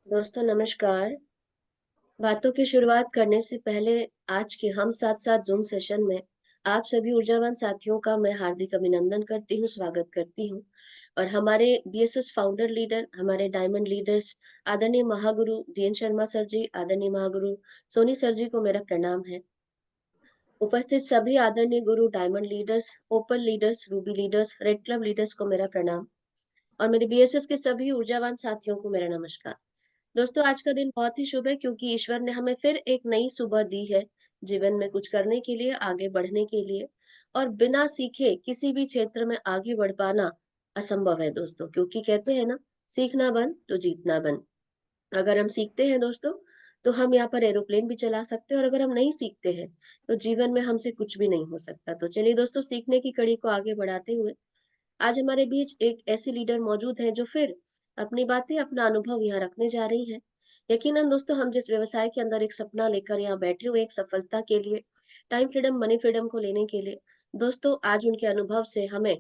दोस्तों नमस्कार। बातों की शुरुआत करने से पहले आज के हम साथ साथ जूम सेशन में आप सभी ऊर्जावान साथियों का मैं हार्दिक अभिनंदन करती हूँ, स्वागत करती हूँ। और हमारे बीएसएस फाउंडर लीडर, हमारे डायमंड लीडर्स, आदरणीय महागुरु डीएन शर्मा सर जी, आदरणीय महागुरु सोनी सर जी को मेरा प्रणाम है। उपस्थित सभी आदरणीय गुरु diamond leaders, open leaders, Ruby leaders, red club leaders को मेरा प्रणाम। और मेरे बीएसएस के सभी ऊर्जावान साथियों को मेरा नमस्कार। दोस्तों आज का दिन बहुत ही शुभ है क्योंकि ईश्वर ने हमें फिर एक नई सुबह दी है जीवन में कुछ करने के लिए, आगे बढ़ने के लिए। और बिना सीखे किसी भी क्षेत्र में आगे बढ़ पाना असंभव है दोस्तों, क्योंकि कहते हैं ना, सीखना बंद तो जीतना बंद। अगर हम सीखते हैं दोस्तों तो हम यहाँ पर एरोप्लेन भी चला सकते हैं, और अगर हम नहीं सीखते हैं तो जीवन में हमसे कुछ भी नहीं हो सकता। तो चलिए दोस्तों, सीखने की कड़ी को आगे बढ़ाते हुए आज हमारे बीच एक ऐसी लीडर मौजूद है जो फिर अपनी बातें, अपना अनुभव यहाँ रखने जा रही हैं। यकीनन दोस्तों, हम जिस व्यवसाय के अंदर एक सपना लेकर यहाँ बैठे हुए, एक सफलता के लिए, टाइम फ्रीडम, मनी फ्रीडम को लेने के लिए, दोस्तों आज उनके अनुभव से हमें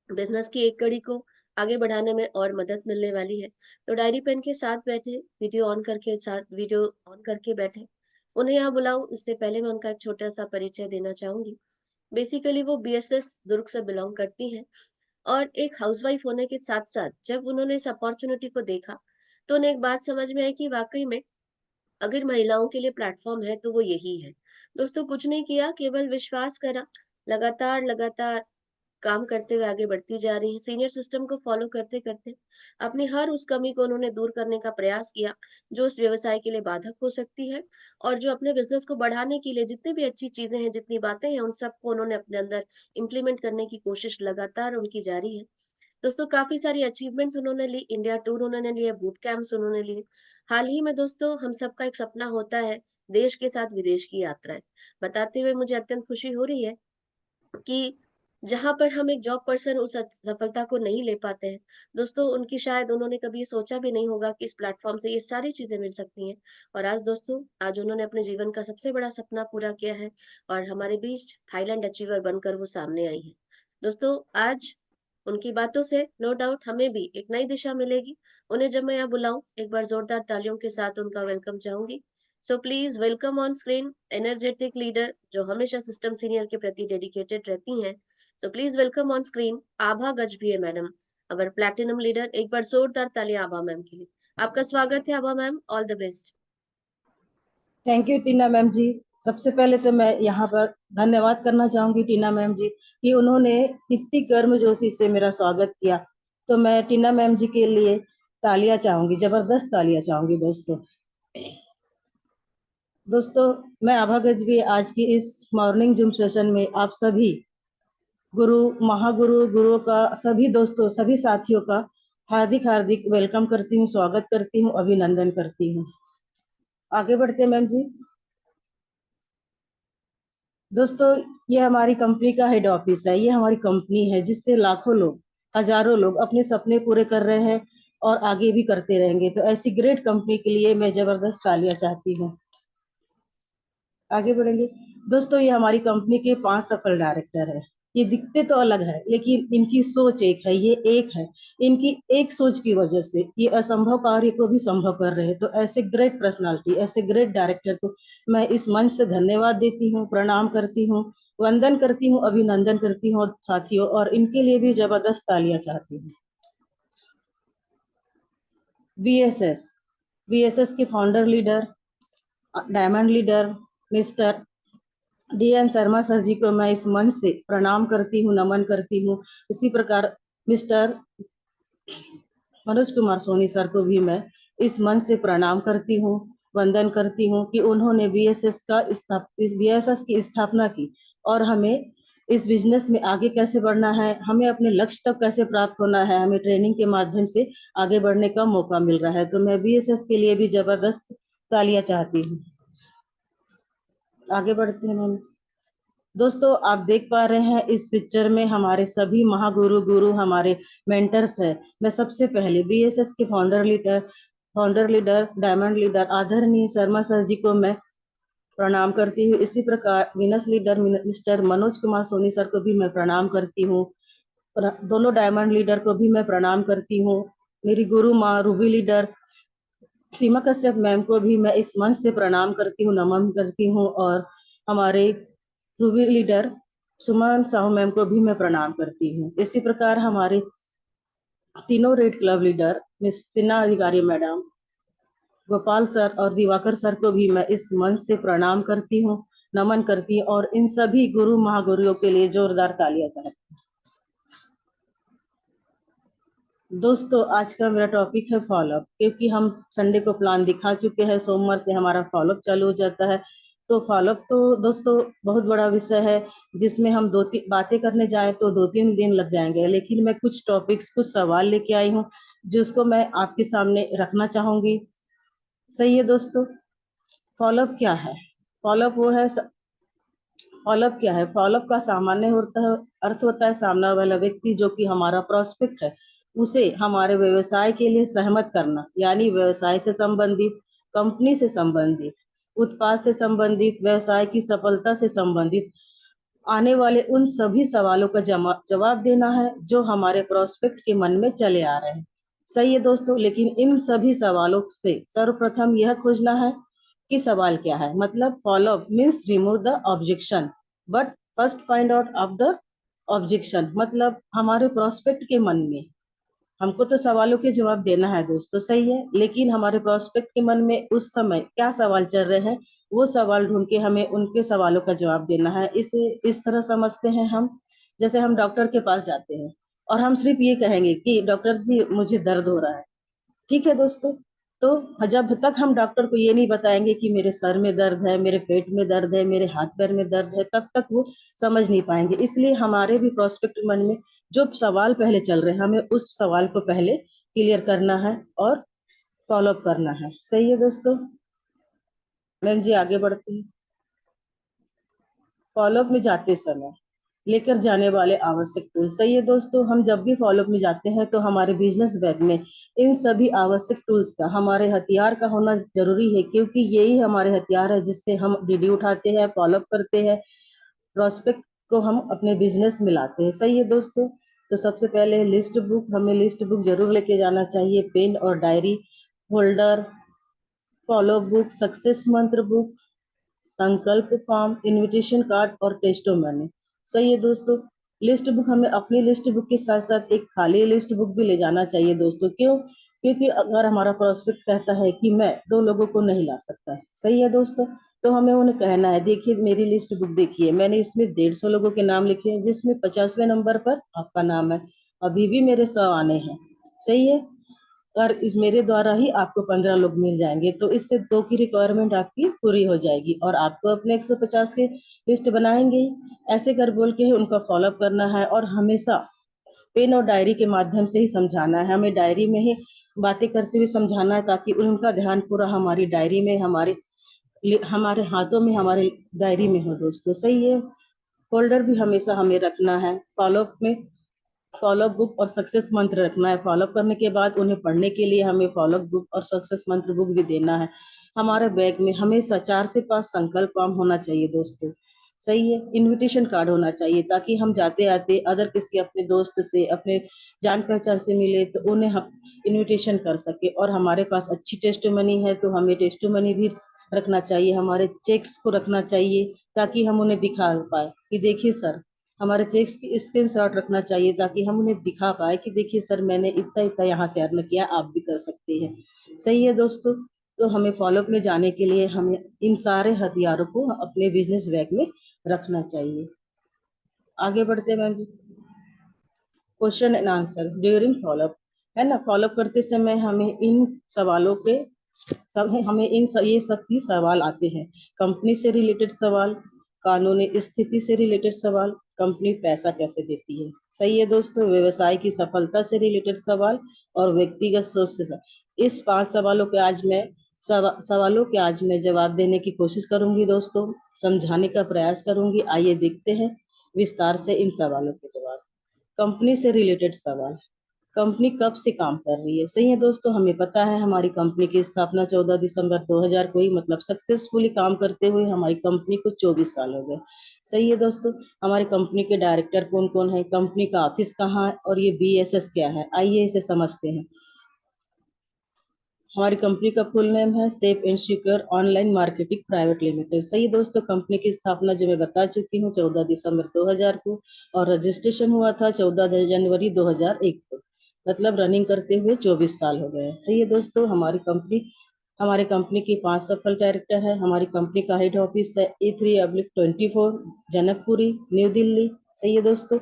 बिजनेस की एक कड़ी को आगे बढ़ाने में और मदद मिलने वाली है। तो डायरी पेन के साथ बैठे, वीडियो ऑन करके बैठे। उन्हें यहाँ बुलाऊं इससे पहले मैं उनका एक छोटा सा परिचय देना चाहूंगी। बेसिकली वो बीएसएस दुर्ग से बिलोंग करती हैं, और एक हाउसवाइफ होने के साथ साथ जब उन्होंने इस अपॉर्चुनिटी को देखा तो उन्हें एक बात समझ में आई कि वाकई में अगर महिलाओं के लिए प्लेटफॉर्म है तो वो यही है। दोस्तों कुछ नहीं किया, केवल विश्वास करा, लगातार लगातार काम करते हुए आगे बढ़ती जा रही है। सीनियर सिस्टम को फॉलो करते करते अपनी हर उस कमी को उन्होंने दूर करने का प्रयास किया जो उस व्यवसाय के लिए बाधक हो सकती है, और जो अपने बिजनेस को बढ़ाने के लिए जितनी भी अच्छी चीजें हैं, जितनी बातें हैं, उन सबको उन्होंने अपने अंदर इम्प्लीमेंट करने की कोशिश लगातार उनकी जारी है। दोस्तों काफी सारी अचीवमेंट्स उन्होंने ली, इंडिया टूर उन्होंने लिए, बूट कैंप्स उन्होंने लिए। हाल ही में दोस्तों हम सबका एक सपना होता है देश के साथ विदेश की यात्राएं। बताते हुए मुझे अत्यंत खुशी हो रही है कि जहां पर हम एक जॉब पर्सन उस सफलता को नहीं ले पाते हैं दोस्तों, उनकी शायद उन्होंने कभी ये सोचा भी नहीं होगा कि इस प्लेटफॉर्म से ये सारी चीजें मिल सकती हैं। और आज दोस्तों, आज उन्होंने अपने जीवन का सबसे बड़ा सपना पूरा किया है, और हमारे बीच थाईलैंड अचीवर बनकर वो सामने आई है। दोस्तों आज उनकी बातों से नो डाउट हमें भी एक नई दिशा मिलेगी। उन्हें जब मैं यहाँ बुलाऊं, एक बार जोरदार तालियों के साथ उनका वेलकम चाहूंगी। So please welcome on screen energetic leader जो हमेशा सिस्टम सीनियर के प्रति डेडिकेटेड रहती हैं। So please welcome on screen Abha Gajbhiye madam, our platinum leader. एक बार जोरदार तालियां आभा मैम के लिए। आपका स्वागत है Abha ma'am, all the best. Thank you Tina ma'am ji. सबसे पहले तो मैं यहाँ पर धन्यवाद करना चाहूंगी टीना मैम जी कि उन्होंने इतनी गर्मजोशी से मेरा स्वागत किया। तो मैं टीना मैम जी के लिए तालियां चाहूंगी, जबरदस्त तालियां चाहूंगी दोस्तों। दोस्तों मैं आभा गजभी आज की इस मॉर्निंग जूम सेशन में आप सभी गुरु, महागुरु, गुरुओं का, सभी दोस्तों, सभी साथियों का हार्दिक हार्दिक वेलकम करती हूँ, स्वागत करती हूँ, अभिनंदन करती हूँ। आगे बढ़ते हैं मैम जी। दोस्तों ये हमारी कंपनी का हेड ऑफिस है, ये हमारी कंपनी है जिससे लाखों लोग, हजारों लोग अपने सपने पूरे कर रहे हैं और आगे भी करते रहेंगे। तो ऐसी ग्रेट कंपनी के लिए मैं जबरदस्त तालियां चाहती हूँ। आगे बढ़ेंगे दोस्तों। ये हमारी कंपनी के 5 सफल डायरेक्टर है। ये दिखते तो अलग है लेकिन इनकी सोच एक है, ये एक है। इनकी एक सोच की वजह से ये असंभव कार्य को भी संभव कर रहे हैं। तो ऐसे ग्रेट पर्सनालिटी, ऐसे ग्रेट डायरेक्टर को मैं इस मंच से धन्यवाद देती हूँ, प्रणाम करती हूँ, वंदन करती हूँ, अभिनंदन करती हूँ साथियों, और इनके लिए भी जबरदस्त तालियां चाहती हूँ। बीएसएस बीएसएस के founder leader, diamond leader mister DN Sharma sir ji को मैं इस मंच से प्रणाम करती हूँ, नमन करती हूँ। इसी प्रकार मिस्टर मनोज कुमार सोनी सर को भी मैं इस मंच से प्रणाम करती हूँ, वंदन करती हूँ कि उन्होंने बीएसएस की स्थापना की और हमें इस बिजनेस में आगे कैसे बढ़ना है, हमें अपने लक्ष्य तक कैसे प्राप्त होना है, हमें ट्रेनिंग के माध्यम से आगे बढ़ने का मौका मिल रहा है। तो मैं बीएसएस के लिए भी जबरदस्त तालियां चाहती हूँ। आगे बढ़ते हैं हम। दोस्तों आप देख पा रहे हैं इस पिक्चर में हमारे सभी महागुरु, गुरु हमारे मेंटर्स हैं। मैं सबसे पहले बीएसएस के फाउंडर लीडर डायमंड लीडर आदरणीय शर्मा सर जी को मैं प्रणाम करती हूँ। इसी प्रकार विनस leader mister Manoj Kumar Soni sir को भी मैं प्रणाम करती हूँ। दोनों डायमंड लीडर को भी मैं प्रणाम करती हूँ। मेरी गुरु माँ रूबी लीडर सीमा कश्यप मैम को भी मैं इस मंच से प्रणाम करती हूँ, नमन करती हूँ, और हमारे रूबी लीडर सुमन साहू मैम को भी मैं प्रणाम करती हूँ। इसी प्रकार हमारे तीनों red club leader miss Sinha अधिकारी मैडम, गोपाल सर और दिवाकर सर को भी मैं इस मंच से प्रणाम करती हूँ, नमन करती हूँ, और इन सभी गुरु महागुरुओं के लिए जोरदार तालियां चाहती हूँ। दोस्तों, आज का मेरा टॉपिक है फॉलोअप, क्योंकि हम संडे को प्लान दिखा चुके हैं, सोमवार से हमारा फॉलोअप चालू हो जाता है। तो फॉलोअप तो दोस्तों बहुत बड़ा विषय है, जिसमें हम दो तीन बातें करने जाए तो 2-3 दिन लग जाएंगे, लेकिन मैं कुछ टॉपिक्स, कुछ सवाल लेके आई हूँ जिसको मैं आपके सामने रखना चाहूंगी। सही है दोस्तों। फॉलोअप क्या है? फॉलोअप वो है फॉलोअप क्या है? फॉलोअप का सामान्य होता है अर्थ होता है सामने वाला व्यक्ति जो कि हमारा प्रोस्पेक्ट है, उसे हमारे व्यवसाय के लिए सहमत करना, यानी व्यवसाय से संबंधित, कंपनी से संबंधित, उत्पाद से संबंधित, व्यवसाय की सफलता से संबंधित आने वाले उन सभी सवालों का जवाब देना है जो हमारे प्रोस्पेक्ट के मन में चले आ रहे हैं। सही है दोस्तों। लेकिन इन सभी सवालों से सर्वप्रथम यह खोजना है कि सवाल क्या है। मतलब follow up means remove the objection, but first find out of the objection. मतलब हमारे प्रोस्पेक्ट के मन में, हमको तो सवालों के जवाब देना है दोस्तों, सही है, लेकिन हमारे प्रोस्पेक्ट के मन में उस समय क्या सवाल चल रहे हैं, वो सवाल ढूंढ के हमें उनके सवालों का जवाब देना है। इसे इस तरह समझते हैं हम, जैसे हम डॉक्टर के पास जाते हैं और हम सिर्फ ये कहेंगे कि डॉक्टर जी मुझे दर्द हो रहा है, ठीक है दोस्तों। तो जब तक हम डॉक्टर को ये नहीं बताएंगे कि मेरे सर में दर्द है, मेरे पेट में दर्द है, मेरे हाथ पैर में दर्द है, तब तक वो समझ नहीं पाएंगे। इसलिए हमारे भी प्रोस्पेक्ट मन में जो सवाल पहले चल रहे हैं, हमें उस सवाल को पहले क्लियर करना है और फॉलोअप करना है। सही है दोस्तों। मैम जी आगे बढ़ते हैं। फॉलोअप में जाते समय लेकर जाने वाले आवश्यक टूल। सही है दोस्तों। हम जब भी फॉलोअप में जाते हैं तो हमारे बिजनेस बैग में इन सभी आवश्यक टूल्स का, हमारे हथियार का होना जरूरी है, क्योंकि यही हमारे हथियार है जिससे हम डीडी उठाते हैं, फॉलोअप करते हैं, प्रोस्पेक्ट को हम अपने बिजनेस में लाते हैं। सही है दोस्तों। तो सबसे पहले लिस्ट बुक, हमें लिस्ट बुक जरूर लेके जाना चाहिए, पेन और diary, holder, follow book, success मंत्र बुक, संकल्प फॉर्म, इनविटेशन कार्ड और टेस्टोमनी। सही है दोस्तों। लिस्ट बुक, हमें अपनी लिस्ट बुक के साथ साथ एक खाली लिस्ट बुक भी ले जाना चाहिए दोस्तों। क्यों? क्योंकि अगर हमारा प्रोस्पेक्ट कहता है कि मैं 2 लोगों को नहीं ला सकता, सही है दोस्तों, तो हमें उन्हें कहना है देखिए मेरी लिस्ट बुक देखिए, मैंने इसमें 150 लोगों के नाम लिखे हैं, जिसमें 50वें नंबर पर आपका नाम है। अभी भी मेरे 100 आने हैं। सही है। और इस मेरे द्वारा ही आपको 15 लोग मिल जाएंगे, तो इससे 2 की रिक्वायरमेंट आपकी पूरी हो जाएगी और आपको अपने 150 के लिस्ट बनाएंगे ही। ऐसे कर बोल के ही उनका फॉलोअप करना है, और हमेशा पेन और डायरी के माध्यम से ही समझाना है। हमें डायरी में ही बातें करते हुए समझाना है, ताकि उनका ध्यान पूरा हमारी डायरी में, हमारे हाथों में, हमारे डायरी में हो दोस्तों। सही है। फोल्डर भी हमेशा हमें रखना है फॉलोअप में। फॉलोअप बुक और सक्सेस मंत्र रखना है। फॉलोअप करने के बाद उन्हें पढ़ने के लिए हमें फॉलोअप बुक और सक्सेस मंत्र बुक भी देना है। हमारे बैग में हमेशा 4 से 5 संकल्प फॉर्म होना चाहिए दोस्तों। सही है। इनविटेशन कार्ड होना चाहिए, ताकि हम जाते आते अगर किसी अपने दोस्त से, अपने जान पहचान से मिले तो उन्हें हम इनविटेशन कर सके। और हमारे पास अच्छी टेस्ट मनी है तो हमें टेस्ट मनी भी रखना चाहिए, हमारे चेक्स को रखना चाहिए, ताकि हम उन्हें दिखा पाए कि देखिए सर, हमारे चेक्स की स्क्रीनशॉट रखना चाहिए, ताकि हम उन्हें दिखा पाए कि देखिए सर मैंने इतना इतना यहाँ से अर्न किया, आप भी कर सकते हैं। सही है दोस्तों। तो हमें फॉलोअप में जाने के लिए हमें इन सारे हथियारों को अपने बिजनेस बैग में रखना चाहिए। आगे बढ़ते हैं ma'am ji. Question and answer during follow up, है ना। फॉलोअप करते समय हमें इन सवालों के हमें ये सब की सवाल आते हैं। कंपनी से रिलेटेड सवाल, कानूनी स्थिति से रिलेटेड सवाल, कंपनी पैसा कैसे देती है। सही है दोस्तों। व्यवसाय की सफलता से रिलेटेड सवाल और व्यक्तिगत सोच से सवाल। इस 5 सवालों के आज मैं जवाब देने की कोशिश करूंगी दोस्तों, समझाने का प्रयास करूंगी। आइए देखते हैं विस्तार से इन सवालों के जवाब। कंपनी से रिलेटेड सवाल। कंपनी कब से काम कर रही है। सही है दोस्तों। हमें पता है हमारी कंपनी की स्थापना 14 दिसंबर 2000 को हुई, मतलब सक्सेसफुली काम करते हुए हमारी कंपनी को 24 साल हो गए। सही है दोस्तों। हमारी कंपनी के डायरेक्टर कौन कौन है, कंपनी का ऑफिस कहाँ है, और ये BSS क्या है, आइए इसे समझते हैं। हमारी कंपनी का फुल नेम है safe and secure online marketing private limited. सही दोस्तों, कंपनी की स्थापना जो मैं बता चुकी हूँ 14 दिसंबर 2000 को, और रजिस्ट्रेशन हुआ था 14 जनवरी 2001 को। मतलब रनिंग करते हुए 24 साल हो गए। सही है दोस्तों, हमारे कंपनी की 5 सफल डायरेक्टर है। हमारी कंपनी का हेड ऑफिस है A3/24 जनकपुरी, न्यू दिल्ली। सही है दोस्तों।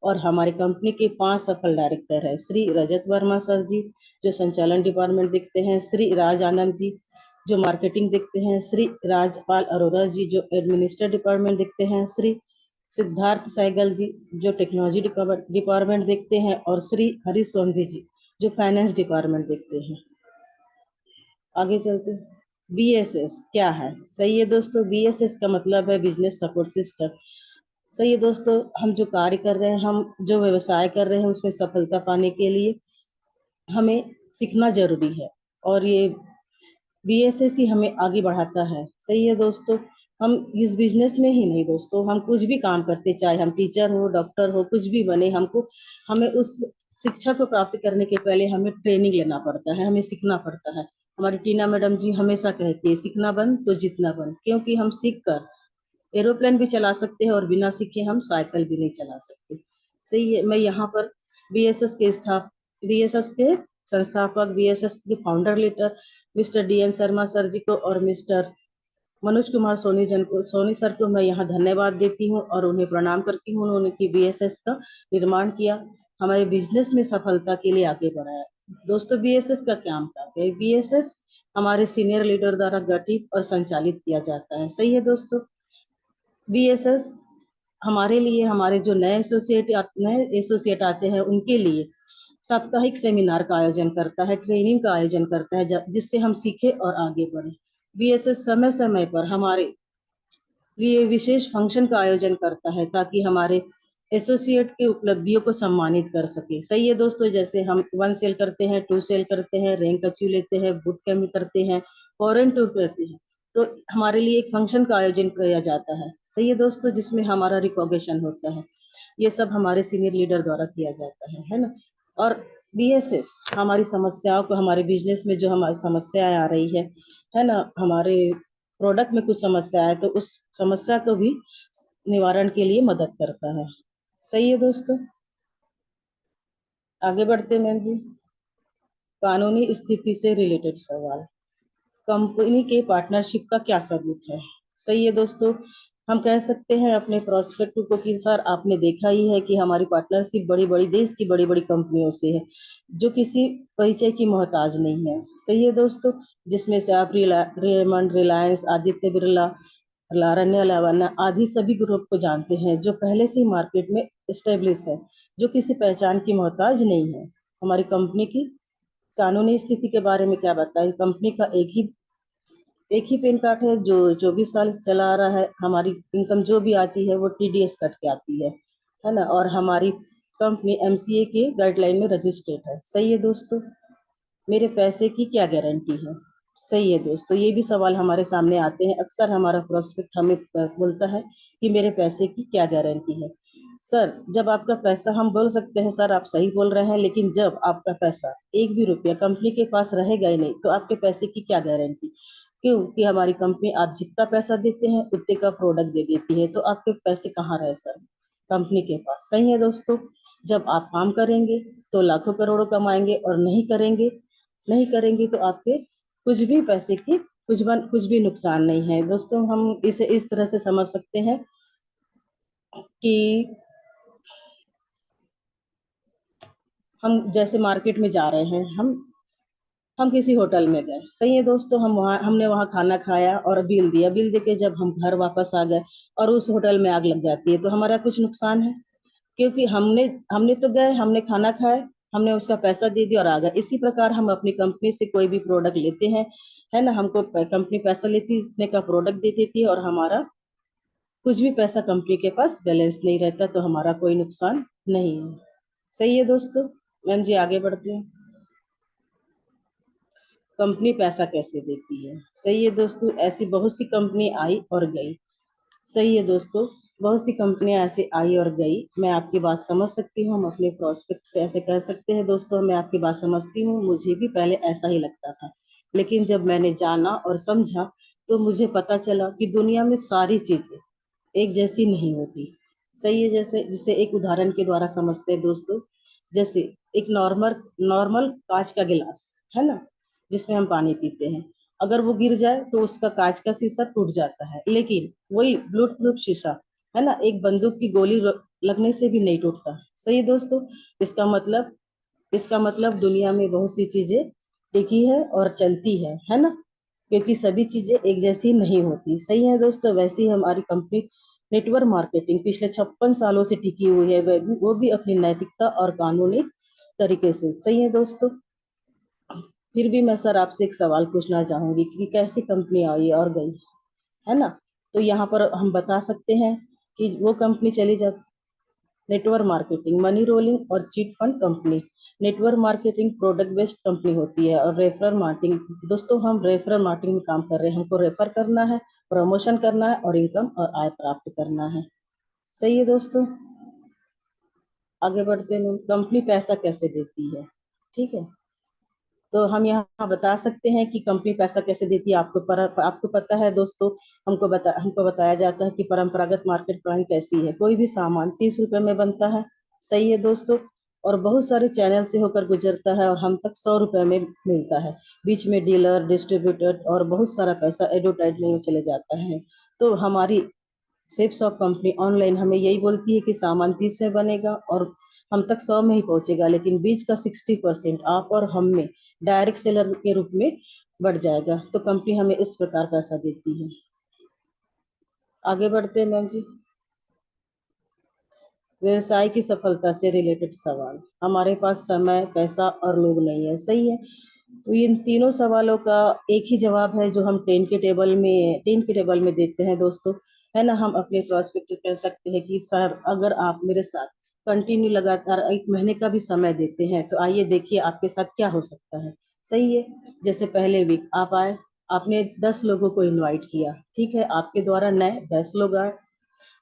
और हमारी कंपनी के 5 सफल डायरेक्टर है श्री रजत वर्मा सर जी, जो संचालन डिपार्टमेंट देखते हैं, श्री राज आनंद जी जो मार्केटिंग देखते हैं, श्री राजपाल अरोरा जी जो एडमिनिस्ट्रेटिव डिपार्टमेंट देखते हैं, श्री सिद्धार्थ सहगल जी जो टेक्नोलॉजी डिपार्टमेंट देखते हैं, और श्री हरीश सोंधी जी जो फाइनेंस डिपार्टमेंट देखते हैं। आगे चलते। BSS क्या है? सही है दोस्तों, BSS का मतलब है बिजनेस सपोर्ट सिस्टम। सही है दोस्तों, हम जो कार्य कर रहे हैं, हम जो व्यवसाय कर रहे हैं, उसमें सफलता पाने के लिए हमें सीखना जरूरी है, और ये BSS ही हमें आगे बढ़ाता है। सही है दोस्तों, हम इस बिजनेस में ही नहीं दोस्तों, हम कुछ भी काम करते, चाहे हम टीचर हो, डॉक्टर हो, कुछ भी बने, हमें उस शिक्षा को प्राप्त करने के पहले हमें ट्रेनिंग लेना पड़ता है, हमें सीखना पड़ता है। हमारी टीना मैडम जी हमेशा कहती है सीखना बंद तो जीतना बंद, क्योंकि हम सीख कर एरोप्लेन भी चला सकते हैं और बिना सीखे हम साइकिल भी नहीं चला सकते। सही है। मैं यहाँ पर बीएसएस के स्थाप बीएसएस के संस्थापक, बीएसएस के founder leader mister DN Sharma sir ji को और मिस्टर मनोज कुमार सोनी सर को मैं यहाँ धन्यवाद देती हूँ और उन्हें प्रणाम करती हूँ। उन्होंने की BSS का निर्माण किया, हमारे बिजनेस में सफलता के लिए आगे बढ़ाया। दोस्तों, BSS का क्या काम है? BSS हमारे सीनियर लीडर द्वारा गठित और संचालित किया जाता है। सही है दोस्तों। BSS हमारे लिए, हमारे जो नए एसोसिएट आते हैं उनके लिए साप्ताहिक सेमिनार का आयोजन करता है, ट्रेनिंग का आयोजन करता है, जिससे हम सीखे और आगे बढ़े। BSS समय समय पर हमारे लिए विशेष फंक्शन का आयोजन करता है, ताकि हमारे एसोसिएट की उपलब्धियों को सम्मानित कर सके। सही है दोस्तों, जैसे हम 1 सेल करते हैं, 2 सेल करते हैं, रैंक अचीव लेते हैं, बुट कैंप करते हैं, फॉरेन टूर करते हैं, तो हमारे लिए एक फंक्शन का आयोजन किया जाता है। सही है दोस्तों, जिसमें हमारा रिकॉग्निशन होता है। ये सब हमारे सीनियर लीडर द्वारा किया जाता है ना। और BSS हमारी समस्याओं को, हमारे बिजनेस में जो हमारी समस्याएं आ रही है ना, हमारे प्रोडक्ट में कुछ समस्या है तो उस समस्या को भी निवारण के लिए मदद करता है। सही है दोस्तों, आगे बढ़ते हैं मैम जी। कानूनी स्थिति से रिलेटेड सवाल। कंपनी के पार्टनरशिप का क्या सबूत है? सही है दोस्तों, हम कह सकते हैं अपने प्रोस्पेक्ट को कि सर आपने देखा ही है कि हमारी पार्टनरशिप बड़ी बड़ी देश की बड़ी बड़ी कंपनियों से है, जो किसी परिचय की मोहताज नहीं है। सही है दोस्तों, जिसमें से आप रेमंड, रिलायंस, आदित्य बिरला, लारण्य अलावाना आदि सभी ग्रुप को जानते हैं, जो पहले से मार्केट में स्टेब्लिश है, जो किसी पहचान की मोहताज नहीं है। हमारी कंपनी की कानूनी स्थिति के बारे में क्या बताएं? कंपनी का एक ही पैन कार्ड है जो 24 साल से चला आ रहा है। हमारी इनकम जो भी आती है वो TDS कट के आती है ना। और हमारी कंपनी MCA के गाइडलाइन में रजिस्टर्ड है। सही है दोस्तों, मेरे पैसे की क्या गारंटी है? सही है दोस्तों, ये भी सवाल हमारे सामने आते हैं अक्सर। हमारा प्रोस्पेक्ट हमें बोलता है कि मेरे पैसे की क्या गारंटी है। सर, जब आपका पैसा, हम बोल सकते हैं सर आप सही बोल रहे हैं, लेकिन जब आपका पैसा एक भी रुपया कंपनी के पास रहेगा ही नहीं तो आपके पैसे की क्या गारंटी? क्योंकि हमारी कंपनी आप जितना पैसा देते हैं उतने का प्रोडक्ट दे देती है, तो आपके पैसे कहाँ रहे सर? कंपनी के पास। सही है दोस्तों, जब आप काम करेंगे तो लाखों करोड़ों कमाएंगे, और नहीं करेंगे तो आपके कुछ भी पैसे की कुछ भी नुकसान नहीं है। दोस्तों, हम इसे इस तरह से समझ सकते हैं कि हम जैसे मार्केट में जा रहे हैं, हम किसी होटल में गए। सही है दोस्तों, हमने वहाँ खाना खाया और बिल दिया, बिल दे के जब हम घर वापस आ गए और उस होटल में आग लग जाती है, तो हमारा कुछ नुकसान है? क्योंकि हमने हमने तो गए, हमने खाना खाया, हमने उसका पैसा दे दिया और आ गए। इसी प्रकार हम अपनी कंपनी से कोई भी प्रोडक्ट लेते हैं, है ना, हमको कंपनी पैसा लेती है, इतने का प्रोडक्ट दे देती है, और हमारा कुछ भी पैसा कंपनी के पास बैलेंस नहीं रहता, तो हमारा कोई नुकसान नहीं है। सही है दोस्तों। मैम जी, आगे बढ़ते हैं। कंपनी पैसा कैसे देती है? सही है दोस्तों, ऐसी बहुत सी कंपनी आई और गई। सही है दोस्तों, बहुत सी कंपनियां ऐसे आई और गई। मैं आपकी बात समझ सकती हूँ, हम अपने प्रोस्पेक्ट से ऐसे कह सकते हैं दोस्तों, मैं आपकी बात समझती हूँ, मुझे भी पहले ऐसा ही लगता था। लेकिन जब मैंने जाना और समझा तो मुझे पता चला कि दुनिया में सारी चीजें एक जैसी नहीं होती। सही है, जैसे जिसे एक उदाहरण के द्वारा समझते हैं दोस्तों। जैसे एक नॉर्मल नॉर्मल कांच का गिलास है ना, जिसमें हम पानी पीते हैं। अगर वो गिर जाए तो उसका कांच का शीशा टूट जाता है, लेकिन वही बुलेट प्रूफ शीशा है ना, एक बंदूक की गोली लगने से भी नहीं टूटता। सही है दोस्तों। इसका मतलब इसका मतलब दुनिया में बहुत सी चीजें टिकी है और चलती है ना, क्योंकि सभी चीजें एक जैसी नहीं होती। सही है दोस्तों। वैसे ही हमारी कंपनी नेटवर्क मार्केटिंग पिछले 56 सालों से टिकी हुई है, वो भी अपनी नैतिकता और कानूनी तरीके से। सही है दोस्तों। फिर भी मैं सर आपसे एक सवाल पूछना चाहूंगी कि कैसी कंपनी आई और गई है ना। तो यहाँ पर हम बता सकते हैं कि वो कंपनी चली जा नेटवर्क मार्केटिंग मनी रोलिंग और chit fund company. Network marketing product based company होती है, और रेफरल मार्केटिंग दोस्तों, हम रेफरल मार्केटिंग में काम कर रहे हैं। हमको रेफर करना है, प्रमोशन करना है और इनकम और आय प्राप्त करना है। सही है दोस्तों। आगे बढ़ते हैं। कंपनी पैसा कैसे देती है, ठीक है। तो हम यहाँ बता सकते हैं कि कंपनी पैसा कैसे देती है। आपको पता है दोस्तों। हमको बताया जाता है कि परंपरागत मार्केट प्रणाली कैसी है। कोई भी सामान 30 रुपए में बनता है। सही है दोस्तों। और बहुत सारे चैनल से होकर गुजरता है और हम तक 100 रुपए में मिलता है। बीच में डीलर, डिस्ट्रीब्यूटर और बहुत सारा पैसा एडवर्टाइजमेंट में चले जाता है। तो हमारी सेप्स ऑफ कंपनी ऑनलाइन हमें यही बोलती है कि सामान 30 में बनेगा और हम तक 100 में ही पहुंचेगा, लेकिन बीच का 60% आप और हम में डायरेक्ट सेलर के रूप में बढ़ जाएगा। तो कंपनी हमें इस प्रकार पैसा देती है। आगे बढ़ते हैं मैम जी। व्यवसाय की सफलता से रिलेटेड सवाल। हमारे पास समय, पैसा और लोग नहीं है। सही है। तो इन तीनों सवालों का एक ही जवाब है जो हम टेन के टेबल में देते हैं दोस्तों। है ना। हम अपने प्रोस्पेक्ट कह सकते हैं कि सर अगर आप मेरे साथ कंटिन्यू लगातार 1 महीने का भी समय देते हैं तो आइए देखिए आपके साथ क्या हो सकता है। सही है। जैसे पहले वीक आप आए, आपने 10 लोगों को इनवाइट किया, ठीक है। आपके द्वारा नए 10 लोग आए।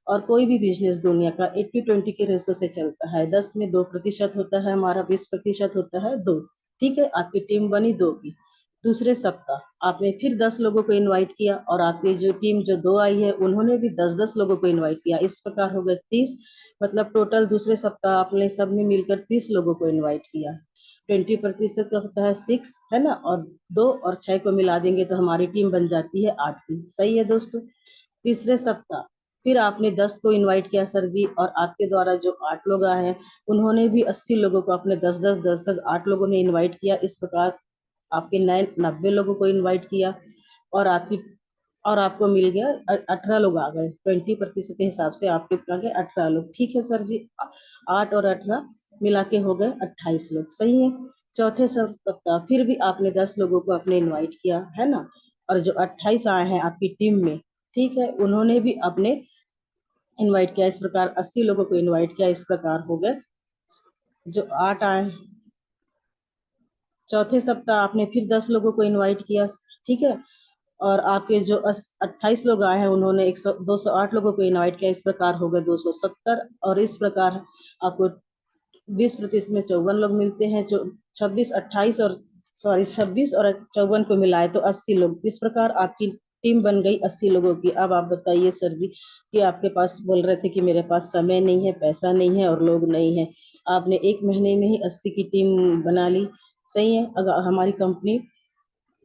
और कोई भी बिजनेस दुनिया का 80-20 के रेशो से चलता है। 10 में 2% होता है हमारा, 20% होता है दो। ठीक है। आपकी टीम बनी 2 की। दूसरे सप्ताह आपने फिर 10 लोगों को इनवाइट किया, और आपकी जो टीम जो 2 आई है उन्होंने भी 10-10 लोगों को इनवाइट किया। इस प्रकार हो गए 30। मतलब टोटल दूसरे सप्ताह आपने सब में मिलकर 30 लोगों को इनवाइट किया। 20% का होता है 6, है ना। और 2 और 6 को मिला देंगे तो हमारी टीम बन जाती है 8 की। सही है दोस्तों। तीसरे सप्ताह फिर आपने 10 को इनवाइट किया सर जी, और आपके द्वारा जो 8 लोग आए हैं उन्होंने भी 80 लोगों को, अपने 10-10 10-10 8 लोगों ने इनवाइट किया। इस प्रकार आपके नए 90 लोगों को इनवाइट किया, और आपकी और आपको मिल गया 18 लोग आ गए। 20% के हिसाब से आपके आ गए 18 लोग। ठीक है सर जी। 8 और 18 मिला के हो गए 28 लोग। सही है। चौथे सप्ताह फिर भी आपने 10 लोगों को अपने इनवाइट किया, है ना। और जो 28 आए हैं आपकी टीम में, ठीक है, उन्होंने भी अपने इनवाइट किया। इस प्रकार 80 लोगों को इनवाइट किया। इस प्रकार हो गए जो 8 आए। चौथे सप्ताह आपने फिर 10 लोगों को इनवाइट किया, ठीक है। और आपके जो 28 लोग आए हैं उन्होंने 208 लोगों को इनवाइट किया। इस प्रकार हो गए 270। और इस प्रकार आपको 20% में 54 लोग मिलते हैं। जो 26 और 54 को मिलाए तो 80 लोग। इस प्रकार आपकी टीम बन गई 80 लोगों की। अब आप बताइए सर जी कि आपके पास बोल रहे थे कि मेरे पास समय नहीं है, पैसा नहीं है और लोग नहीं है। आपने 1 महीने में ही 80 की टीम बना ली। सही है। अगर हमारी कंपनी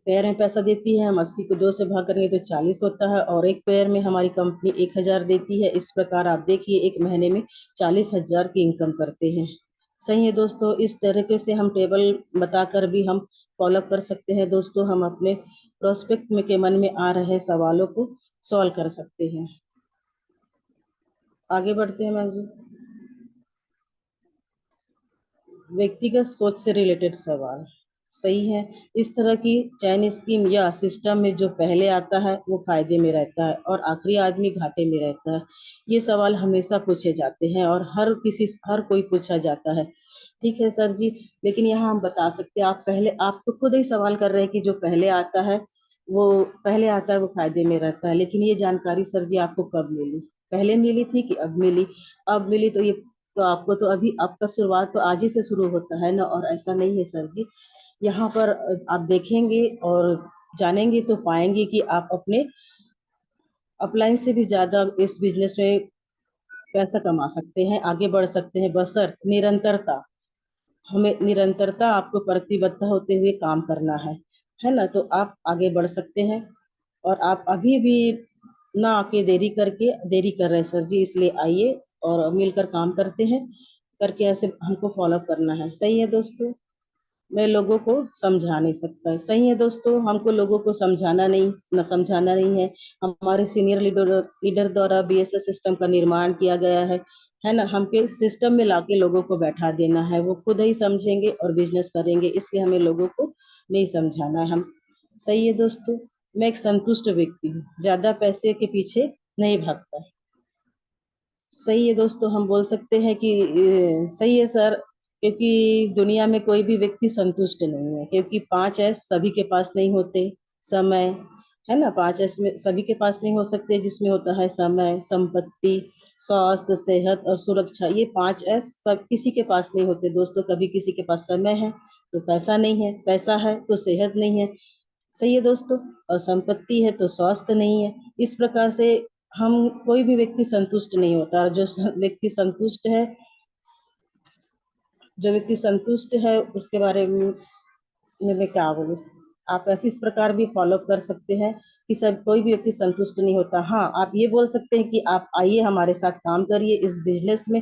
पेयर में पैसा देती है, हम 80 को 2 से भाग करेंगे तो 40 होता है, और एक पेयर में हमारी कंपनी 1,000 देती है। इस प्रकार आप देखिए 1 महीने में 40,000 की इनकम करते हैं। सही है दोस्तों। इस तरीके से हम टेबल बताकर भी हम फॉलोअप कर सकते हैं दोस्तों। हम अपने प्रोस्पेक्ट में के मन में आ रहे सवालों को सॉल्व कर सकते हैं। आगे बढ़ते हैं मैम जी। व्यक्तिगत सोच से रिलेटेड सवाल। सही है। इस तरह की चयन स्कीम या सिस्टम में जो पहले आता है वो फायदे में रहता है और आखिरी आदमी घाटे में रहता है। ये सवाल हमेशा पूछे जाते हैं और हर कोई पूछा जाता है। ठीक है सर जी। लेकिन यहाँ हम बता सकते हैं, आप तो खुद ही सवाल कर रहे हैं कि जो पहले आता है वो फायदे में रहता है। लेकिन ये जानकारी सर जी आपको कब मिली? पहले मिली थी कि अब मिली? अब मिली तो ये तो आपको तो अभी आपका शुरुआत तो आज ही से शुरू होता है ना, और ऐसा नहीं है सर जी। यहाँ पर आप देखेंगे और जानेंगे तो पाएंगे कि आप अपने अपलाइन से भी ज्यादा इस बिजनेस में पैसा कमा सकते हैं, आगे बढ़ सकते हैं, बशर्ते निरंतरता। हमें निरंतरता, आपको प्रतिबद्धता होते हुए काम करना है ना। तो आप आगे बढ़ सकते हैं। और आप अभी भी ना आके देरी कर रहे हैं सर जी, इसलिए आइए और मिलकर काम करते हैं, करके ऐसे हमको फॉलो करना है। सही है दोस्तों, मैं लोगों को समझा नहीं सकता। सही है दोस्तों, हमको लोगों को समझाना नहीं है। हमारे सीनियर लीडर द्वारा बीएसएस सिस्टम का निर्माण किया गया है ना। हमके सिस्टम में लाके लोगों को बैठा देना है, वो खुद ही समझेंगे और बिजनेस करेंगे, इसलिए हमें लोगों को नहीं समझाना है। हम सही है दोस्तों, मैं एक संतुष्ट व्यक्ति हूँ, ज्यादा पैसे के पीछे नहीं भागता। सही है दोस्तों, हम बोल सकते हैं कि सही है सर, क्योंकि दुनिया में कोई भी व्यक्ति संतुष्ट नहीं है, क्योंकि 5 एस सभी के पास नहीं होते। समय, है ना, 5 एस में सभी के पास नहीं हो सकते, जिसमें होता है समय, संपत्ति, स्वास्थ्य, सेहत और सुरक्षा। ये 5 एस सब किसी के पास नहीं होते दोस्तों। कभी किसी के पास समय है तो पैसा नहीं है, पैसा है तो सेहत नहीं है। सही है दोस्तों, और संपत्ति है तो स्वास्थ्य नहीं है। इस प्रकार से हम, कोई भी व्यक्ति संतुष्ट नहीं होता। और व्यक्ति संतुष्ट है, जो व्यक्ति संतुष्ट है उसके बारे में मैं क्या बोलूं। आप ऐसे इस प्रकार भी फॉलो कर सकते हैं कि सब, कोई भी व्यक्ति संतुष्ट नहीं होता। हाँ, आप ये बोल सकते हैं कि आप आइए हमारे साथ काम करिए इस बिजनेस में,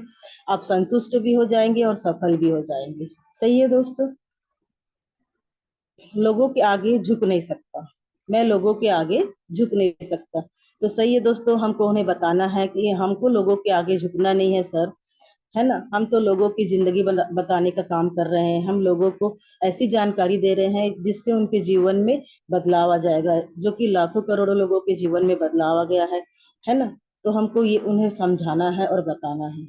आप संतुष्ट भी हो जाएंगे और सफल भी हो जाएंगे। सही है दोस्तों, लोगों के आगे झुक नहीं सकता, मैं लोगों के आगे झुक नहीं सकता। तो सही है दोस्तों, हमको उन्हें बताना है कि हमको लोगों के आगे झुकना नहीं है सर, है ना। हम तो लोगों की जिंदगी बताने का काम कर रहे हैं। हम लोगों को ऐसी जानकारी दे रहे हैं जिससे उनके जीवन में बदलाव आ जाएगा, जो कि लाखों करोड़ों लोगों के जीवन में बदलाव आ गया है ना। तो हमको ये उन्हें समझाना है और बताना है।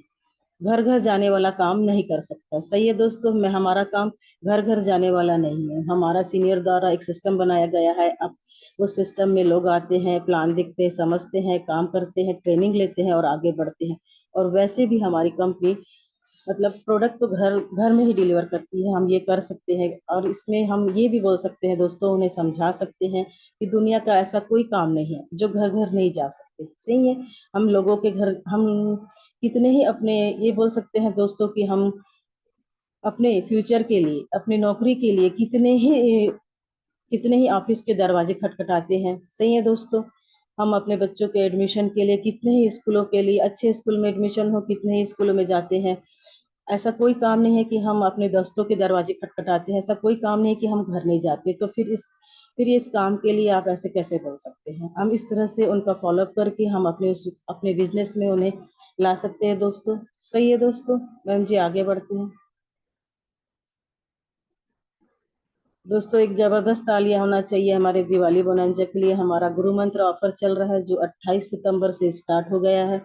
घर घर जाने वाला काम नहीं कर सकता। सही है दोस्तों, मैं, हमारा काम घर घर जाने वाला नहीं है। हमारा सीनियर द्वारा एक सिस्टम बनाया गया है। अब उस सिस्टम में लोग आते हैं, प्लान देखते हैं, समझते हैं, काम करते हैं, ट्रेनिंग लेते हैं और आगे बढ़ते हैं। और वैसे भी हमारी कंपनी मतलब प्रोडक्ट तो घर घर में ही डिलीवर करती है, हम ये कर सकते हैं। और इसमें हम ये भी बोल सकते हैं दोस्तों, उन्हें समझा सकते हैं कि दुनिया का ऐसा कोई काम नहीं है जो घर घर नहीं जा सकते। सही है, हम लोगों के घर, हम कितने ही अपने, ये बोल सकते हैं दोस्तों कि हम अपने फ्यूचर के लिए, अपनी नौकरी के लिए कितने ही ऑफिस के दरवाजे खटखटाते हैं। सही है दोस्तों, हम अपने बच्चों के एडमिशन के लिए कितने ही स्कूलों के लिए, अच्छे स्कूल में एडमिशन हो, कितने ही स्कूलों में जाते हैं। ऐसा कोई काम नहीं है कि हम अपने दोस्तों के दरवाजे खटखटाते हैं, ऐसा कोई काम नहीं है कि हम घर नहीं जाते। तो फिर इस काम के लिए आप ऐसे कैसे बोल सकते हैं। हम इस तरह से उनका फॉलोअप करके हम अपने बिजनेस में उन्हें ला सकते हैं दोस्तों। सही है दोस्तों, मैम जी आगे बढ़ते हैं। दोस्तों एक जबरदस्त तालियां होना चाहिए हमारे दिवाली बोनांजा के लिए। हमारा गुरु मंत्र ऑफर चल रहा है जो 28 सितंबर से स्टार्ट हो गया है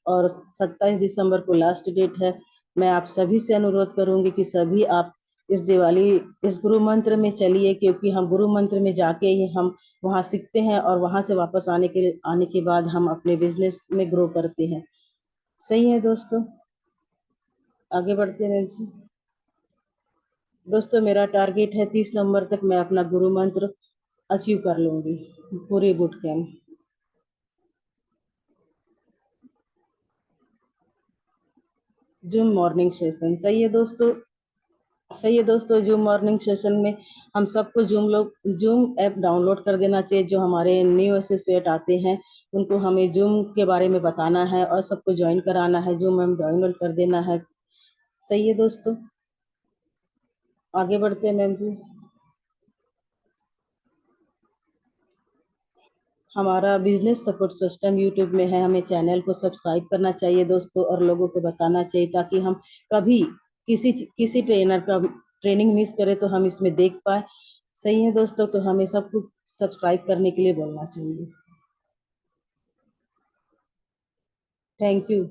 और 27 दिसंबर को लास्ट डेट है। मैं आप सभी से अनुरोध करूंगी कि सभी आप इस दिवाली इस गुरु मंत्र में चलिए, क्योंकि हम गुरु मंत्र में जाके ही हम वहाँ सीखते हैं और वहां से वापस आने के बाद हम अपने बिजनेस में ग्रो करते हैं। सही है दोस्तों, आगे बढ़ते हैं जी। दोस्तों मेरा टारगेट है 30 नवंबर तक मैं अपना गुरु मंत्र अचीव कर लूंगी, पूरी boot camp. Zoom morning session, सही है दोस्तों, सही है दोस्तों। जूम मॉर्निंग सेशन में हम सबको जूम ऐप डाउनलोड कर देना चाहिए। जो हमारे न्यू एसोसिएट आते हैं उनको हमें जूम के बारे में बताना है और सबको ज्वाइन कराना है। जूम ऐप डाउनलोड कर देना है। सही है दोस्तों, आगे बढ़ते हैं मैम जी। हमारा बिजनेस सपोर्ट सिस्टम यूट्यूब में है, हमें चैनल को सब्सक्राइब करना चाहिए दोस्तों और लोगों को बताना चाहिए, ताकि हम कभी किसी ट्रेनर का ट्रेनिंग मिस करें तो हम इसमें देख पाए। सही है दोस्तों, तो हमें सबको सब्सक्राइब करने के लिए बोलना चाहिए। थैंक यू,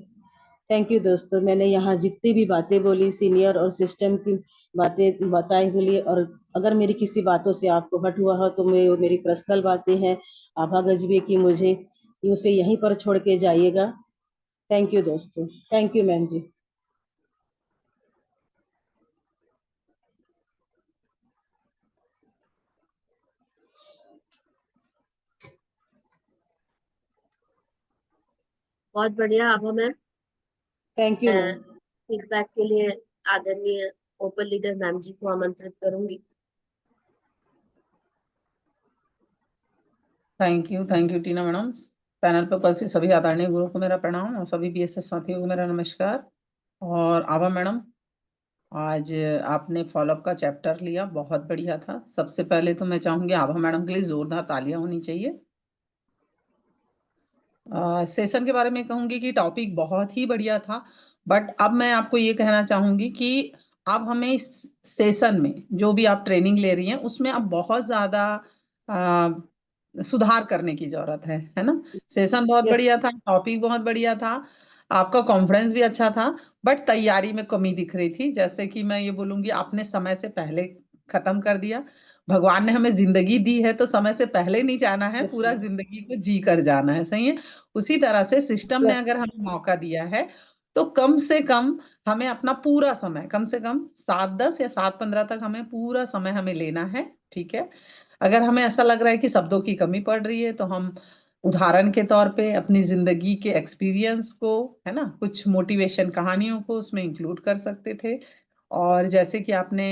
थैंक यू दोस्तों। मैंने यहाँ जितनी भी बातें बोली, सीनियर और सिस्टम की बातें बताई बोली, और अगर मेरी किसी बातों से आपको हट हुआ हो तो मेरी पर्सनल बातें हैं। आभा गजबे की मुझे उसे यहीं पर छोड़ के जाइएगा। थैंक यू दोस्तों, थैंक यू मैम जी। बहुत बढ़िया। अब हमें थैंक यू मैम। फीडबैक के लिए आदरणीय ओपन लीडर मैम जी को आमंत्रित करूंगी। Thank you Tina madam. Panel पर उपस्थित सभी आदरणीय गुरुओं को मेरा प्रणाम और सभी बीएसएस साथियों को मेरा नमस्कार। और आभा मैडम, आज आपने फॉलोअप का चैप्टर लिया, बहुत बढ़िया था। सबसे पहले तो मैं चाहूंगी आभा मैडम के लिए जोरदार तालियां होनी चाहिए। सेशन के बारे में कहूंगी कि टॉपिक बहुत ही बढ़िया था, बट अब मैं आपको ये कहना चाहूंगी कि अब हमें इस सेशन में जो भी आप ट्रेनिंग ले रही हैं उसमें अब बहुत ज्यादा सुधार करने की जरूरत है ना। सेशन बहुत यस। बढ़िया था, टॉपिक बहुत बढ़िया था, आपका कॉन्फिडेंस भी अच्छा था, बट तैयारी में कमी दिख रही थी। जैसे कि मैं ये बोलूंगी, आपने समय से पहले खत्म कर दिया। भगवान ने हमें जिंदगी दी है तो समय से पहले नहीं जाना है, यस पूरा मैम। जिंदगी को जी कर जाना है, सही है। उसी तरह से सिस्टम ने यस। अगर हमें मौका दिया है तो कम से कम हमें अपना पूरा समय, कम से कम 7:10 या 7:15 तक हमें पूरा समय हमें लेना है, ठीक है। अगर हमें ऐसा लग रहा है कि शब्दों की कमी पड़ रही है तो हम उदाहरण के तौर पे अपनी जिंदगी के एक्सपीरियंस को, है ना, कुछ मोटिवेशन कहानियों को उसमें इंक्लूड कर सकते थे। और जैसे कि आपने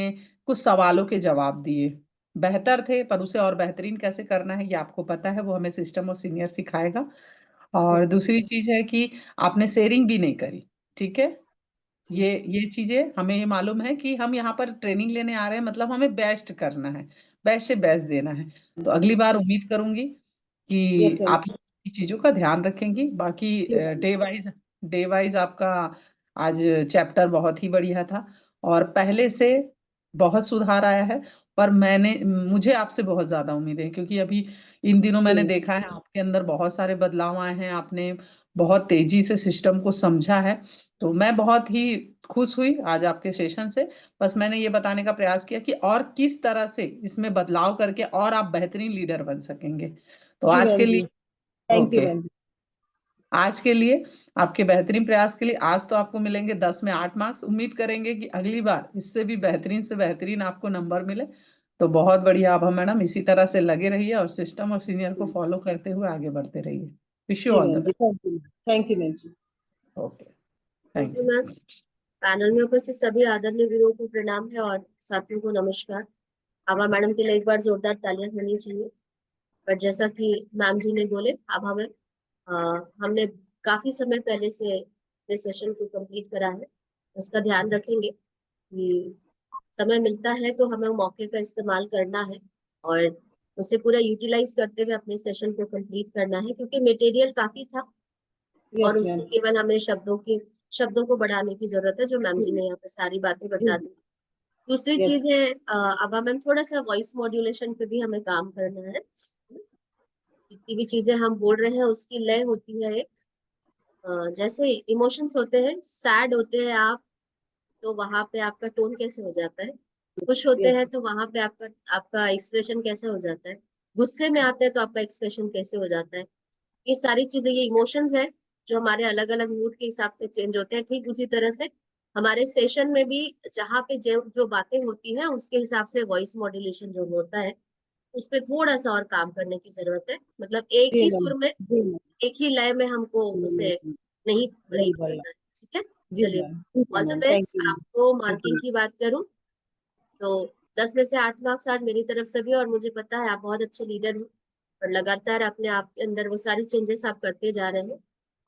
कुछ सवालों के जवाब दिए, बेहतर थे, पर उसे और बेहतरीन कैसे करना है ये आपको पता है, वो हमें सिस्टम और सीनियर सिखाएगा। और यस मैम। दूसरी चीज है कि आपने शेयरिंग भी नहीं करी, ठीक है। जी। ये चीजें हमें ये मालूम है कि हम यहाँ पर ट्रेनिंग लेने आ रहे हैं, मतलब हमें बेस्ट करना है, बेस्ट से बेस्ट देना है। तो अगली बार उम्मीद करूंगी यस कि मैम। आप इन चीजों का ध्यान रखेंगी। बाकी जी मैम। डे वाइज आपका आज चैप्टर बहुत ही बढ़िया था और पहले से बहुत सुधार आया है। पर मुझे आपसे बहुत ज्यादा उम्मीद है, क्योंकि अभी इन दिनों जी मैंने मैम। देखा है आपके अंदर बहुत सारे बदलाव आए हैं, आपने बहुत तेजी से सिस्टम को समझा है। तो मैं बहुत ही खुश हुई आज आपके सेशन से। बस मैंने ये बताने का प्रयास किया कि और किस तरह से इसमें बदलाव करके और आप बेहतरीन लीडर बन सकेंगे। तो जी आज मैम। के जी। लिए थैंक यू ओके, मैम जी। आज के लिए आपके बेहतरीन प्रयास के लिए आज तो आपको मिलेंगे 10 में 8 मार्क्स। उम्मीद करेंगे कि अगली बार इससे भी बेहतरीन से बेहतरीन आपको नंबर मिले। तो बहुत बढ़िया आभा मैडम, इसी तरह से लगे रहिए और सिस्टम और सीनियर को फॉलो करते हुए आगे बढ़ते रहिए। Wish you ji all the ma'am ji. Best. Thank you. Thank you ma'am ji. Okay, thank thank you you. Ma'am. Panel में उपस्थित सभी आदरणीय गुरुओं को प्रणाम है और साथियों को नमस्कार। आभा मैडम के लिए एक बार जोरदार तालियां होनी चाहिए। पर जैसा कि मैम जी ने बोले, आभा मैम, हमने काफी समय पहले से इस सेशन को कंप्लीट करा है। उसका ध्यान रखेंगे कि समय मिलता है तो हमें मौके का इस्तेमाल करना है और उसे पूरा यूटिलाइज करते हुए अपने सेशन को कंप्लीट करना है, क्योंकि मटेरियल काफी था और यस मैम। उसमें केवल हमें शब्दों को बढ़ाने की जरूरत है, जो मैम जी ने यहाँ पे सारी बातें जी। बता दी। दूसरी यस। चीज है, अब मैम थोड़ा सा वॉइस मॉड्यूलेशन पे भी हमें काम करना है। जितनी भी चीजें हम बोल रहे हैं उसकी लय होती है एक, जैसे इमोशंस होते हैं, सैड होते हैं आप तो वहां पे आपका टोन कैसे हो जाता है, खुश होते यस। हैं तो वहां पे आपका आपका एक्सप्रेशन कैसे हो जाता है, गुस्से में आते हैं तो आपका एक्सप्रेशन कैसे हो जाता है। ये सारी चीजें, ये इमोशंस है जो हमारे अलग अलग मूड के हिसाब से चेंज होते हैं। ठीक उसी तरह से हमारे सेशन में भी जहाँ पे जो जो बातें होती हैं उसके हिसाब से वॉइस मॉड्यूलेशन जो होता है उस पे थोड़ा सा और काम करने की जरूरत है। मतलब एक जी ही मैम। सुर में, जी मैम। एक ही लय में हमको उसे नहीं नहीं रीड बोलना। करना है। ठीक है, जी चलिए। मैम। ठीक है all the ma'am. Thank best. You ma'am. आपको थैंक मार्किंग यू। की बात करूं तो 10 में से 8 मार्क्स आज मेरी तरफ से भी, और मुझे पता है आप बहुत अच्छे लीडर हैं और लगातार अपने आप के अंदर वो सारी चेंजेस आप करते जा रहे हैं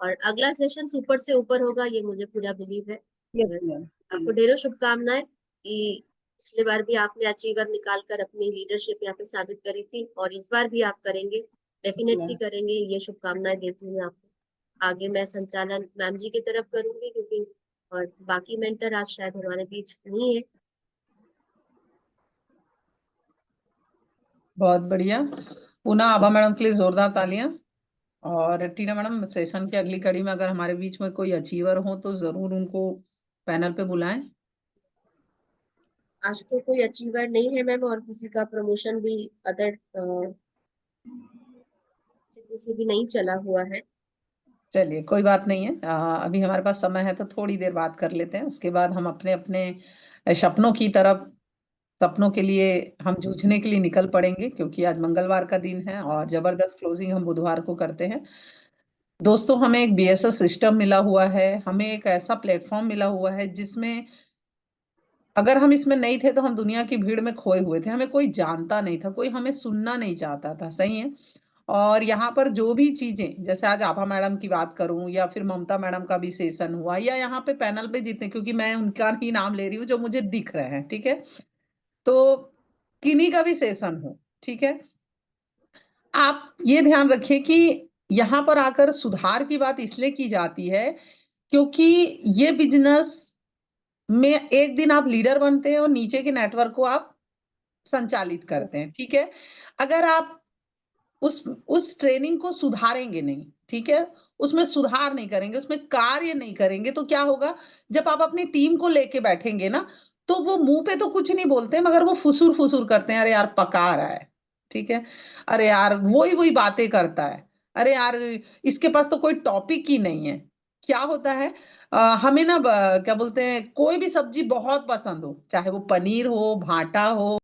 और अगला सेशन सुपर से ऊपर होगा, ये मुझे पूरा बिलीव है। Yes ma'am. आपको ढेरों शुभकामनाएं कि पिछली बार भी आपने अचीवर निकाल कर अपनी लीडरशिप यहाँ पे साबित करी थी और इस बार भी आप करेंगे, यस डेफिनेटली मैम। करेंगे। ये शुभकामनाएं देती हूँ आपको। आगे मैं संचालन मैम जी की तरफ करूंगी, क्योंकि और बाकी मेंटर आज शायद हमारे बीच नहीं है। बहुत बढ़िया। पुनः आभा मैडम के लिए जोरदार तालियां। और टीना मैडम, सेशन की अगली कड़ी में अगर हमारे बीच में कोई अचीवर हो तो जरूर उनको पैनल पे बुलाएं। आज तो कोई अचीवर नहीं है मैम, और किसी का प्रमोशन भी अदर किसी से भी नहीं चला हुआ है। चलिए, कोई बात नहीं है। अभी हमारे पास समय है तो थोड़ी देर बात कर लेते हैं, उसके बाद हम अपने अपने सपनों की तरफ, सपनों के लिए हम जूझने के लिए निकल पड़ेंगे, क्योंकि आज मंगलवार का दिन है और जबरदस्त क्लोजिंग हम बुधवार को करते हैं। दोस्तों हमें एक BSS सिस्टम मिला हुआ है, हमें एक ऐसा प्लेटफॉर्म मिला हुआ है जिसमें अगर हम इसमें नहीं थे तो हम दुनिया की भीड़ में खोए हुए थे, हमें कोई जानता नहीं था, कोई हमें सुनना नहीं चाहता था, सही है। और यहाँ पर जो भी चीजें, जैसे आज आभा मैडम की बात करूं या फिर ममता मैडम का भी सेशन हुआ, या यहाँ पे पैनल पे जितने, क्योंकि मैं उनका ही नाम ले रही हूँ जो मुझे दिख रहे हैं, ठीक है, तो किन्हीं का भी सेशन हो, ठीक है, आप ये ध्यान रखिए कि यहाँ पर आकर सुधार की बात इसलिए की जाती है क्योंकि ये बिजनेस में एक दिन आप लीडर बनते हैं और नीचे के नेटवर्क को आप संचालित करते हैं, ठीक है। अगर आप उस ट्रेनिंग को सुधारेंगे नहीं, ठीक है, उसमें सुधार नहीं करेंगे, उसमें कार्य नहीं करेंगे, तो क्या होगा, जब आप अपनी टीम को लेके बैठेंगे ना, तो वो मुंह पे तो कुछ नहीं बोलते मगर वो फुसूर फुसूर करते हैं, अरे यार पका रहा है, ठीक है, अरे यार वही वही बातें करता है, अरे यार इसके पास तो कोई टॉपिक ही नहीं है। क्या होता है, हमें ना क्या बोलते हैं, कोई भी सब्जी बहुत पसंद हो, चाहे वो पनीर हो, भाटा हो,